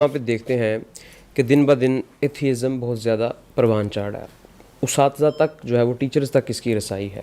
وہاں پہ دیکھتے ہیں کہ دن بہ دن ایتھیزم بہت زیادہ پروان چڑھ رہا ہے. اساتذہ تک جو ہے وہ ٹیچرز تک اس کی رسائی ہے.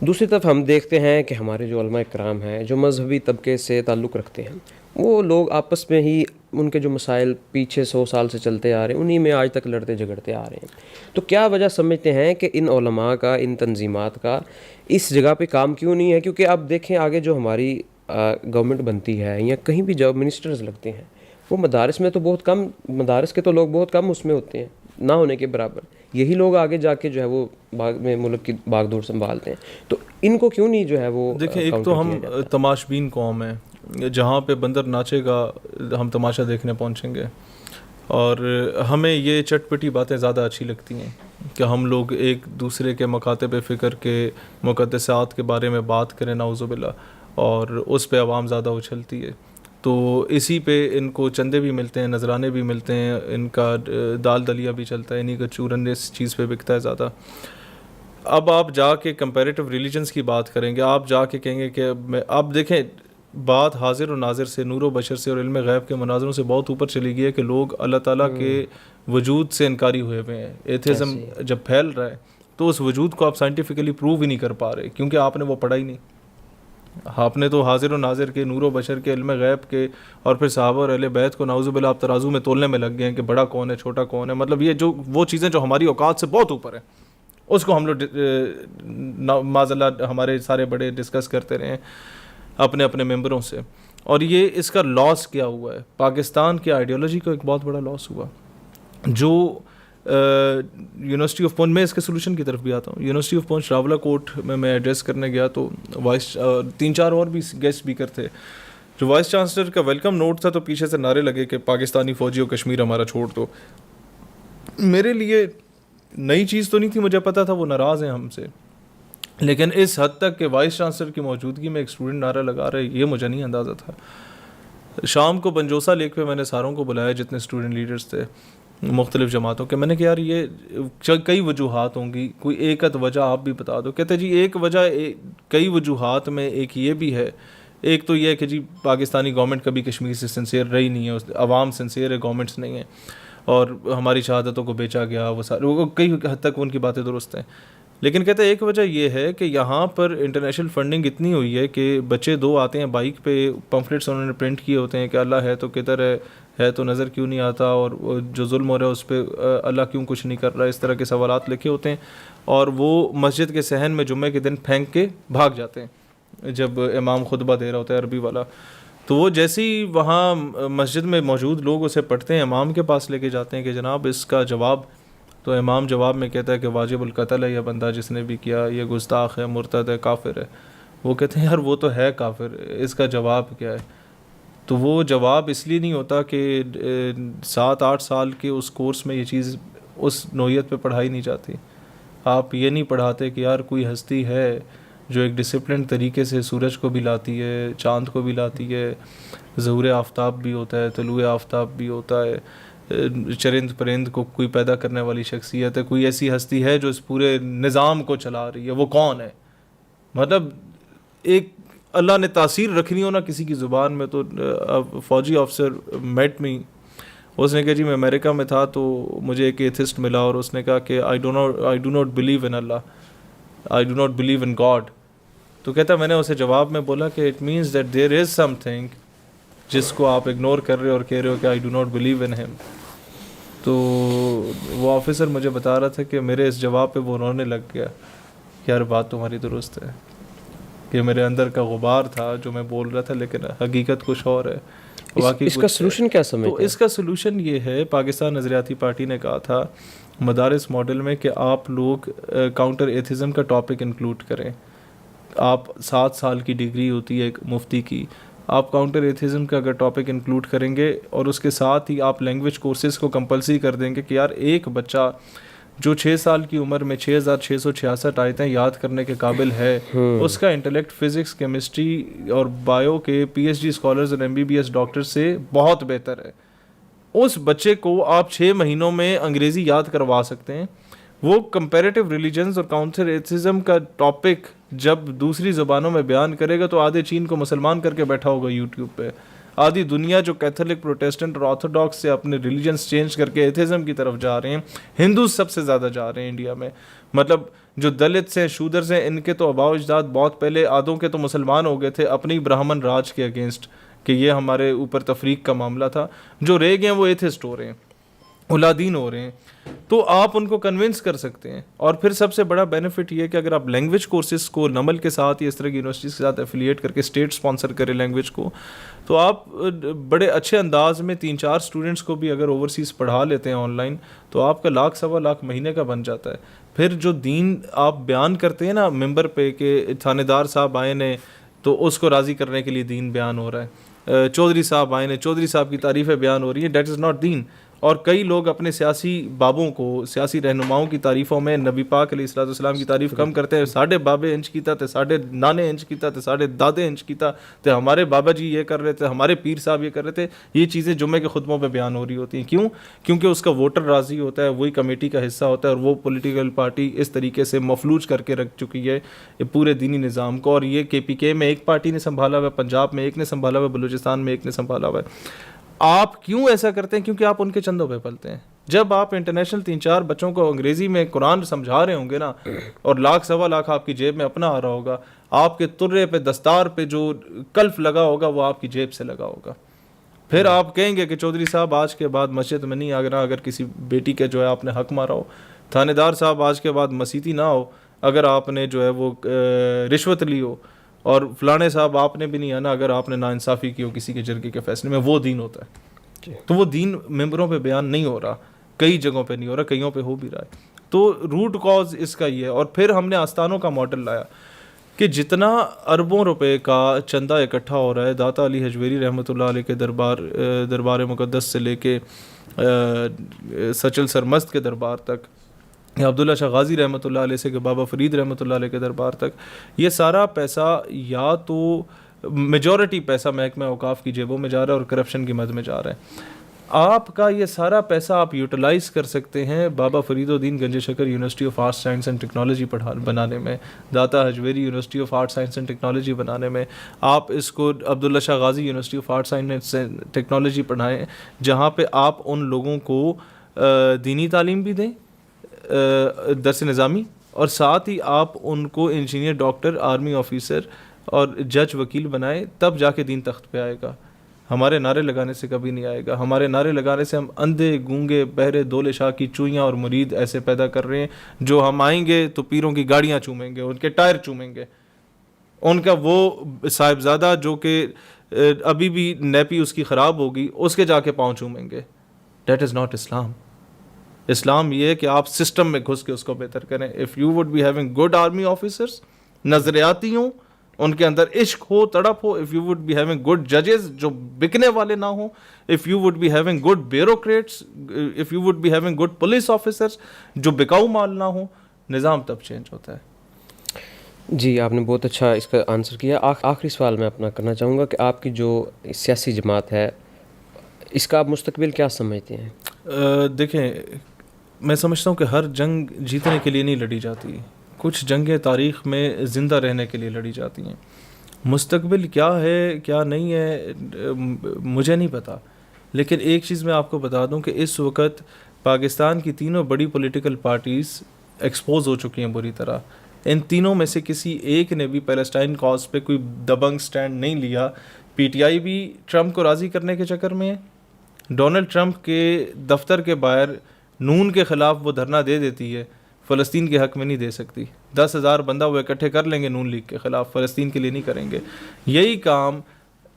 دوسری طرف ہم دیکھتے ہیں کہ ہمارے جو علماء کرام ہیں جو مذہبی طبقے سے تعلق رکھتے ہیں وہ لوگ آپس میں ہی ان کے جو مسائل پیچھے 100 سال سے چلتے آ رہے ہیں انہی میں آج تک لڑتے جھگڑتے آ رہے ہیں. تو کیا وجہ سمجھتے ہیں کہ ان علماء کا ان تنظیمات کا اس جگہ پہ کام کیوں نہیں ہے؟ کیونکہ آپ دیکھیں آگے جو ہماری گورنمنٹ بنتی ہے یا کہیں بھی جو منسٹرز لگتے ہیں وہ مدارس میں تو بہت کم، مدارس کے تو لوگ بہت کم اس میں ہوتے ہیں نہ ہونے کے برابر. یہی لوگ آگے جا کے جو ہے وہ باغ میں ملک کی باغ دور سنبھالتے ہیں. تو ان کو کیوں نہیں جو ہے وہ دیکھیں، ایک تو ہم تماشبین قوم ہیں، جہاں پہ بندر ناچے گا ہم تماشا دیکھنے پہنچیں گے، اور ہمیں یہ چٹ پٹی باتیں زیادہ اچھی لگتی ہیں کہ ہم لوگ ایک دوسرے کے مکاتب فکر کے مقدسات کے بارے میں بات کریں نعوذ باللہ، اور اس پہ عوام زیادہ اچھلتی ہے. تو اسی پہ ان کو چندے بھی ملتے ہیں، نذرانے بھی ملتے ہیں، ان کا دال دلیا بھی چلتا ہے، انہی کا چورن اس چیز پہ بکتا ہے زیادہ. اب آپ جا کے کمپیریٹیو ریلیجنس کی بات کریں گے، آپ جا کے کہیں گے کہ آپ دیکھیں بات حاضر و ناظر سے، نور و بشر سے اور علم غیب کے مناظروں سے بہت اوپر چلی گئی ہے کہ لوگ اللہ تعالیٰ کے وجود سے انکاری ہوئے ہوئے ہیں. ایتھیزم جب پھیل رہا ہے تو اس وجود کو آپ سائنٹیفکلی پروو ہی نہیں کر پا رہے، کیونکہ آپ نے وہ پڑھا ہی نہیں. آپ نے تو حاضر و ناظر کے، نور و بشر کے، علم غیب کے، اور پھر صحابہ اور اہل بیت کو نعوذ باللہ آپ ترازو میں تولنے میں لگ گئے ہیں کہ بڑا کون ہے چھوٹا کون ہے. مطلب یہ جو وہ چیزیں جو ہماری اوقات سے بہت اوپر ہیں اس کو ہم لوگ معاذ اللہ ہمارے سارے بڑے ڈسکس کرتے رہے ہیں اپنے اپنے ممبروں سے. اور یہ اس کا لاس کیا ہوا ہے؟ پاکستان کی آئیڈیالوجی کو ایک بہت بڑا لاس ہوا. جو یونیورسٹی آف پونچ، میں اس کے سلوشن کی طرف بھی آتا ہوں. یونیورسٹی آف پونچ راولہ کوٹ میں ایڈریس کرنے گیا تو وائس 3-4 اور بھی گیسٹ اسپیکر تھے. جو وائس چانسلر کا ویلکم نوٹ تھا تو پیچھے سے نعرے لگے کہ پاکستانی فوجیوں کشمیر ہمارا چھوڑ دو. میرے لیے نئی چیز تو نہیں تھی، مجھے پتا تھا وہ ناراض ہیں ہم سے، لیکن اس حد تک کہ وائس چانسلر کی موجودگی میں ایک اسٹوڈنٹ نعرہ لگا رہے یہ مجھے نہیں اندازہ تھا. شام کو بنجوسا لیک پہ میں نے ساروں کو بلایا جتنے اسٹوڈنٹ لیڈرز تھے مختلف جماعتوں کے. میں نے کہا یار یہ کئی وجوہات ہوں گی، کوئی ایک وجہ آپ بھی بتا دو. کہتے جی ایک وجہ کئی وجوہات میں ایک یہ بھی ہے. ایک تو یہ ہے کہ جی پاکستانی گورنمنٹ کبھی کشمیر سے سنسیئر رہی نہیں ہے، عوام سنسیئر ہے، گورنمنٹس نہیں ہیں، اور ہماری شہادتوں کو بیچا گیا. وہ سارے کئی حد تک ان کی باتیں درست ہیں. لیکن کہتے ہیں ایک وجہ یہ ہے کہ یہاں پر انٹرنیشنل فنڈنگ اتنی ہوئی ہے کہ بچے 2 آتے ہیں بائک پہ، پمفلٹس انہوں نے پرنٹ کیے ہوتے ہیں کہ اللہ ہے تو کدھر ہے تو نظر کیوں نہیں آتا، اور جو ظلم ہو رہا ہے اس پہ اللہ کیوں کچھ نہیں کر رہا. اس طرح کے سوالات لکھے ہوتے ہیں، اور وہ مسجد کے صحن میں جمعے کے دن پھینک کے بھاگ جاتے ہیں جب امام خطبہ دے رہا ہوتا ہے عربی والا. تو وہ جیسے ہی وہاں مسجد میں موجود لوگ اسے پڑھتے ہیں، امام کے پاس لے کے جاتے ہیں کہ جناب اس کا جواب. تو امام جواب میں کہتا ہے کہ واجب القتل ہے یہ بندہ جس نے بھی کیا، یہ گستاخ ہے، مرتد ہے، کافر ہے. وہ کہتے ہیں یار وہ تو ہے کافر، اس کا جواب کیا ہے؟ تو وہ جواب اس لیے نہیں ہوتا کہ 7-8 سال کے اس کورس میں یہ چیز اس نوعیت پہ پڑھائی نہیں جاتی. آپ یہ نہیں پڑھاتے کہ یار کوئی ہستی ہے جو ایک ڈسپلن طریقے سے سورج کو بھی لاتی ہے، چاند کو بھی لاتی ہے، ظہور آفتاب بھی ہوتا ہے، طلوع آفتاب بھی ہوتا ہے، چرند پرند کو کوئی پیدا کرنے والی شخصیت ہے. کوئی ایسی ہستی ہے جو اس پورے نظام کو چلا رہی ہے، وہ کون ہے؟ مطلب ایک اللہ نے تاثیر رکھنی ہو نا کسی کی زبان میں. تو فوجی آفیسر میٹ می، اس نے کہا جی میں امریکہ میں تھا تو مجھے ایک ایتھسٹ ملا اور اس نے کہا کہ I do not believe in Allah, I do not believe in God. تو کہتا میں نے اسے جواب میں بولا کہ it means that there is some thing جس کو آپ اگنور کر رہے ہو اور کہہ رہے ہو کہ I do not believe in ہم. تو وہ آفیسر مجھے بتا رہا تھا کہ میرے اس جواب پہ وہ رونے لگ گیا کہ یار بات تمہاری درست ہے، کہ میرے اندر کا غبار تھا جو میں بول رہا تھا لیکن حقیقت کچھ اور ہے. اس کا سلوشن کیا سمجھتے ہیں؟ تو اس کا سلوشن یہ ہے، پاکستان نظریاتی پارٹی نے کہا تھا مدارس ماڈل میں کہ آپ لوگ کاؤنٹر ایتھزم کا ٹاپک انکلوڈ کریں. آپ 7 سال کی ڈگری ہوتی ہے ایک مفتی کی، آپ کاؤنٹر ایتھزم کا اگر ٹاپک انکلوڈ کریں گے اور اس کے ساتھ ہی آپ لینگویج کورسز کو کمپلسری کر دیں گے کہ یار ایک بچہ جو 6 سال کی عمر میں 6666 آیتیں یاد کرنے کے قابل ہے، اس کا انٹلیکٹ فزکس، کیمسٹری اور بایو کے PhD اسکالرز اور MBBS ڈاکٹر سے بہت بہتر ہے. اس بچے کو آپ 6 مہینوں میں انگریزی یاد کروا سکتے ہیں. وہ کمپیریٹیو ریلیجنز اور کاؤنٹر ایتھزم کا ٹاپک جب دوسری زبانوں میں بیان کرے گا تو آدھے چین کو مسلمان کر کے بیٹھا ہوگا یوٹیوب پہ، آدھی دنیا جو کیتھولک، پروٹیسٹنٹ اور آرتھوڈاکس سے اپنے ریلیجنس چینج کر کے ایتھیزم کی طرف جا رہے ہیں. ہندوز سب سے زیادہ جا رہے ہیں انڈیا میں. مطلب جو دلت ہیں، شودرز ہیں، ان کے تو آباء و اجداد بہت پہلے آدھوں کے تو مسلمان ہو گئے تھے اپنی برہمن راج کے اگینسٹ کہ یہ ہمارے اوپر تفریق کا معاملہ تھا. جو رہ گئے ہیں وہ ایتھسٹ ہو رہے ہیں، اولادین ہو رہے ہیں. تو آپ ان کو کنونس کر سکتے ہیں. اور پھر سب سے بڑا بینیفٹ یہ ہے کہ اگر آپ لینگویج کورسز کو نمل کے ساتھ یا اس طرح کی یونیورسٹیز کے ساتھ ایفیلیٹ کر کے اسٹیٹ اسپانسر کرے لینگویج کو، تو آپ بڑے اچھے انداز میں 3-4 اسٹوڈنٹس کو بھی اگر اوورسیز پڑھا لیتے ہیں آن لائن، تو آپ کا 1,00,000-1,25,000 مہینے کا بن جاتا ہے. پھر جو دین آپ بیان کرتے ہیں نا ممبر پہ کہ تھانے دار صاحب آئے نے تو اس کو راضی کرنے کے لیے دین بیان ہو رہا ہے، چودھری صاحب آئے نے، چودھری صاحب کی تعریفیں بیان ہو رہی ہیں، دیٹ از ناٹ دین. اور کئی لوگ اپنے سیاسی بابوں کو، سیاسی رہنماؤں کی تعریفوں میں نبی پاک علیہ الصلوۃ والسلام کی تعریف کم کرتے ہیں. ساڈے بابے انج کیتا تے ساڈے نانے انج کیتا تے ساڈے دادے انج کیتا تے ہمارے بابا جی یہ کر رہے تھے، ہمارے پیر صاحب یہ کر رہے تھے. یہ چیزیں جمعے کے خطبوں پہ بیان ہو رہی ہوتی ہیں. کیوں؟ کیونکہ اس کا ووٹر راضی ہوتا ہے، وہی کمیٹی کا حصہ ہوتا ہے، اور وہ پولیٹیکل پارٹی اس طریقے سے مفلوج کر کے رکھ چکی ہے پورے دینی نظام کو. اور یہ KPK میں ایک پارٹی نے سنبھالا ہوا ہے، پنجاب میں ایک نے سنبھالا ہوا ہے، بلوچستان میں ایک نے سنبھالا ہوا ہے. آپ کیوں ایسا کرتے ہیں؟ کیونکہ آپ ان کے چندوں پہ پلتے ہیں. جب آپ انٹرنیشنل 3-4 بچوں کو انگریزی میں قرآن سمجھا رہے ہوں گے نا، اور 1,00,000-1,25,000 آپ کی جیب میں اپنا آ رہا ہوگا، آپ کے ترے پہ دستار پہ جو کلف لگا ہوگا وہ آپ کی جیب سے لگا ہوگا. پھر آپ کہیں گے کہ چودھری صاحب آج کے بعد مسجد میں نہیں آنا اگر کسی بیٹی کے جو ہے آپ نے حق مارا ہو. تھانے دار صاحب آج کے بعد مسیتی نہ ہو اگر آپ نے جو ہے وہ رشوت لی ہو. اور فلانے صاحب آپ نے بھی نہیں آنا اگر آپ نے ناانصافی کی ہو کسی کے جرگے کے فیصلے میں. وہ دین ہوتا ہے. تو وہ دین ممبروں پہ بیان نہیں ہو رہا، کئی جگہوں پہ نہیں ہو رہا، کئیوں پہ ہو بھی رہا ہے. تو روٹ کاز اس کا یہ ہے. اور پھر ہم نے آستانوں کا ماڈل لایا کہ جتنا اربوں روپے کا چندہ اکٹھا ہو رہا ہے داتا علی حجویری رحمۃ اللہ علیہ کے دربار مقدس سے لے کے سچل سرمست کے دربار تک، یا عبداللہ شاہ غازی رحمۃ اللہ علیہ سے کہ بابا فرید رحمۃ اللہ علیہ کے دربار تک، یہ سارا پیسہ یا تو میجورٹی پیسہ محکمہ اوقاف کی جیبوں میں جا رہا ہے اور کرپشن کی مد میں جا رہا ہے. آپ کا یہ سارا پیسہ آپ یوٹیلائز کر سکتے ہیں بابا فرید الدین Ganj Shakar university of art science and technology بنانے میں، Data Hajveri university of art science and technology بنانے میں. آپ اس کو Abdullah Shah Ghazi university of art science and technology پڑھائیں جہاں پہ آپ ان لوگوں کو دینی تعلیم بھی دیں، درس نظامی، اور ساتھ ہی آپ ان کو انجینئر، ڈاکٹر، آرمی آفیسر اور جج، وکیل بنائیں. تب جا کے دین تخت پہ آئے گا. ہمارے نعرے لگانے سے کبھی نہیں آئے گا. ہمارے نعرے لگانے سے ہم اندھے، گونگے، بہرے، دولے شاہ کی چوئیاں اور مرید ایسے پیدا کر رہے ہیں جو ہم آئیں گے تو پیروں کی گاڑیاں چومیں گے، ان کے ٹائر چومیں گے. ان کا وہ صاحبزادہ جو کہ ابھی بھی نیپی اس کی خراب ہوگی اس کے جا کے پاؤں چومیں گے. دیٹ از ناٹ اسلام. اسلام یہ ہے کہ آپ سسٹم میں گھس کے اس کو بہتر کریں. If you would be having good army officers, نظریاتی ہوں، ان کے اندر عشق ہو، تڑپ ہو. If you would be having good ججز جو بکنے والے نہ ہوں. If you would be having good bureaucrats. If you would be having good police officers جو بکاؤ مال نہ ہوں. نظام تب چینج ہوتا ہے. جی آپ نے بہت اچھا اس کا آنسر کیا. آخری سوال میں اپنا کرنا چاہوں گا کہ آپ کی جو سیاسی جماعت ہے اس کا آپ مستقبل کیا سمجھتے ہیں؟ دیکھیں، میں سمجھتا ہوں کہ ہر جنگ جیتنے کے لیے نہیں لڑی جاتی. کچھ جنگیں تاریخ میں زندہ رہنے کے لیے لڑی جاتی ہیں. مستقبل کیا ہے کیا نہیں ہے مجھے نہیں پتا، لیکن ایک چیز میں آپ کو بتا دوں کہ اس وقت پاکستان کی تینوں بڑی پولیٹیکل پارٹیز ایکسپوز ہو چکی ہیں بری طرح. ان تینوں میں سے کسی ایک نے بھی پیلسٹائن کاز پہ کوئی دبنگ سٹینڈ نہیں لیا. PTI بھی ٹرمپ کو راضی کرنے کے چکر میں ہے. ڈونلڈ ٹرمپ کے دفتر کے باہر نون کے خلاف وہ دھرنا دے دیتی ہے، فلسطین کے حق میں نہیں دے سکتی. 10,000 بندہ وہ اکٹھے کر لیں گے نون لیگ کے خلاف، فلسطین کے لیے نہیں کریں گے. یہی کام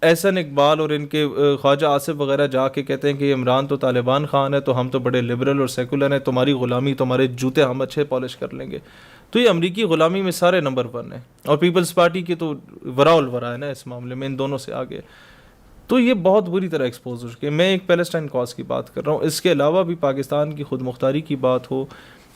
احسن اقبال اور ان کے خواجہ آصف وغیرہ جا کے کہتے ہیں کہ عمران تو طالبان خان ہے تو ہم تو بڑے لبرل اور سیکولر ہیں، تمہاری غلامی، تمہارے جوتے ہم اچھے پالش کر لیں گے. تو یہ امریکی غلامی میں سارے نمبر 1 ہیں، اور پیپلز پارٹی کی تو ورا الورا ہے نا اس معاملے میں، ان دونوں سے آگے. تو یہ بہت بری طرح ایکسپوز ہو چکے ہیں. میں ایک پیلسٹائن کاز کی بات کر رہا ہوں. اس کے علاوہ بھی پاکستان کی خود مختاری کی بات ہو،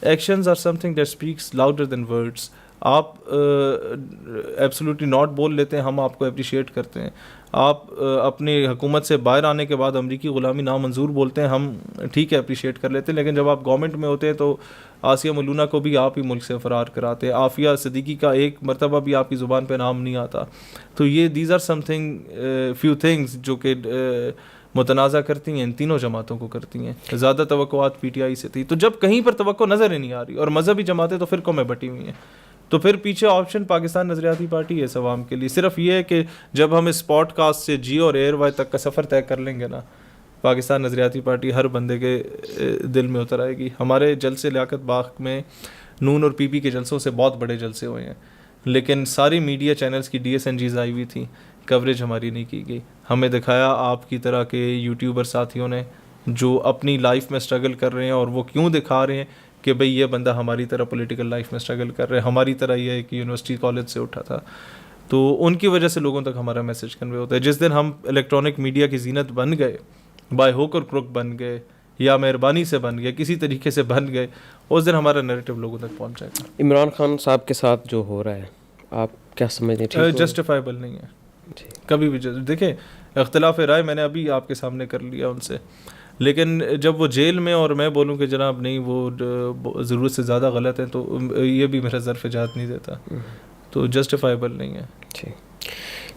actions are some thing that speaks louder than words. آپ ایبسولوٹلی ناٹ بول لیتے ہیں, ہم آپ کو اپریشیٹ کرتے ہیں. آپ اپنی حکومت سے باہر آنے کے بعد امریکی غلامی نامنظور بولتے ہیں, ہم ٹھیک ہے اپریشیٹ کر لیتے ہیں, لیکن جب آپ گورنمنٹ میں ہوتے ہیں تو آسیہ ملونہ کو بھی آپ ہی ملک سے فرار کراتے ہیں, عافیہ صدیقی کا ایک مرتبہ بھی آپ کی زبان پہ نام نہیں آتا. تو یہ these are some thing few things جو کہ متنازع کرتی ہیں, ان تینوں جماعتوں کو کرتی ہیں. زیادہ توقعات پی ٹی آئی سے تھی, تو جب کہیں پر توقع نظر ہی نہیں آ رہی اور مذہبی جماعتیں تو فرقوں میں بٹی ہوئی ہیں, تو پھر پیچھے آپشن پاکستان نظریاتی پارٹی ہے اس عوام کے لیے. صرف یہ ہے کہ جب ہم اس پوڈ کاسٹ سے جیو اور ایئر وائی تک کا سفر طے کر لیں گے نا, پاکستان نظریاتی پارٹی ہر بندے کے دل میں اتر آئے گی. ہمارے جلسے لیاقت باغ میں نون اور پی پی کے جلسوں سے بہت بڑے جلسے ہوئے ہیں, لیکن ساری میڈیا چینلز کی ڈی ایس این جیز آئی ہوئی تھیں, کوریج ہماری نہیں کی گئی. ہمیں دکھایا آپ کی طرح کے یوٹیوبر ساتھیوں نے جو اپنی لائف میں اسٹرگل کر رہے ہیں, اور وہ کیوں دکھا رہے ہیں کہ بھئی یہ بندہ ہماری طرح پولیٹیکل لائف میں اسٹرگل کر رہے ہیں, ہماری طرح یہ ہے کہ یونیورسٹی کالج سے اٹھا تھا. تو ان کی وجہ سے لوگوں تک ہمارا میسج کنوے ہوتا ہے. جس دن ہم الیکٹرانک میڈیا کی زینت بن گئے, بائی ہوک اور کروک بن گئے, یا مہربانی سے بن گئے, کسی طریقے سے بن گئے, اس دن ہمارا نیریٹو لوگوں تک پہنچ جائے گا. عمران خان صاحب کے ساتھ جو ہو رہا ہے آپ کیا سمجھتے ہیں؟ جسٹیفائبل نہیں ہے کبھی بھی. دیکھیں اختلاف رائے میں نے ابھی آپ کے سامنے کر لیا ان سے, لیکن جب وہ جیل میں اور میں بولوں کہ جناب نہیں وہ ضرورت سے زیادہ غلط ہے, تو یہ بھی میرا ظرف جات نہیں دیتا, تو جسٹیفائبل نہیں ہے.